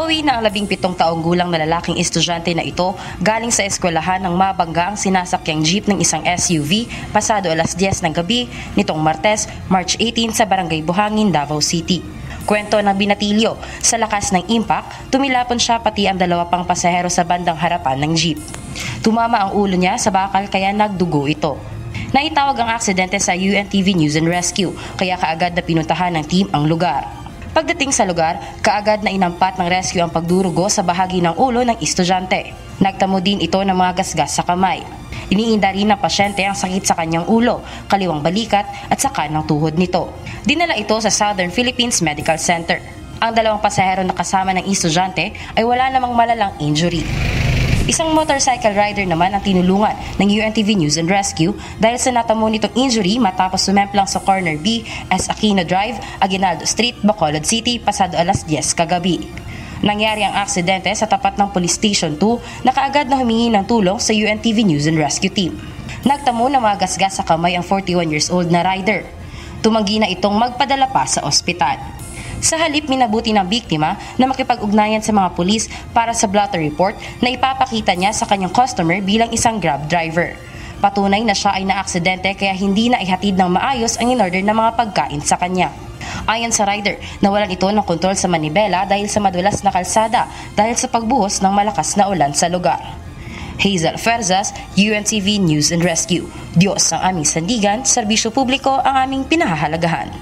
Pauwi na ang 17 taong gulang na lalaking estudyante na ito galing sa eskwelahan ng mabangga ang sinasakyang jeep ng isang SUV pasado alas 10 ng gabi nitong Martes, March 18 sa Barangay Buhangin, Davao City. Kwento ng binatilyo, sa lakas ng impact, tumilapon siya pati ang dalawa pang pasahero sa bandang harapan ng jeep. Tumama ang ulo niya sa bakal kaya nagdugo ito. Naitawag ang aksidente sa UNTV News and Rescue kaya kaagad na pinuntahan ng team ang lugar. Pagdating sa lugar, kaagad na inampat ng rescue ang pagdurugo sa bahagi ng ulo ng estudyante. Nagtamo din ito ng mga gasgas sa kamay. Iniinda rin ng pasyente ang sakit sa kanyang ulo, kaliwang balikat at sa kanang tuhod nito. Dinala ito sa Southern Philippines Medical Center. Ang dalawang pasahero na kasama ng estudyante ay wala namang malalang injury. Isang motorcycle rider naman ang tinulungan ng UNTV News and Rescue dahil sa natamo nitong injury matapos sumemplang sa Corner B, S. Aquino Drive, Aguinaldo Street, Bacolod City, pasado alas 10 kagabi. Nangyari ang aksidente sa tapat ng Police Station 2 na kaagad na humingi ng tulong sa UNTV News and Rescue team. Nagtamo ng mga gasgas sa kamay ang 41 years old na rider. Tumanggi na itong magpadala pa sa ospital. Sa halip, minabuti ng biktima na makipag-ugnayan sa mga pulis para sa blotter report na ipapakita niya sa kanyang customer bilang isang Grab driver. Patunay na siya ay naaksidente kaya hindi na ihatid ng maayos ang in-order na mga pagkain sa kanya. Ayon sa rider, nawalan ito ng kontrol sa manibela dahil sa madulas na kalsada dahil sa pagbuhos ng malakas na ulan sa lugar. Hazel Ferzas, UNTV News and Rescue. Diyos ang aming sandigan, serbisyo publiko ang aming pinahahalagahan.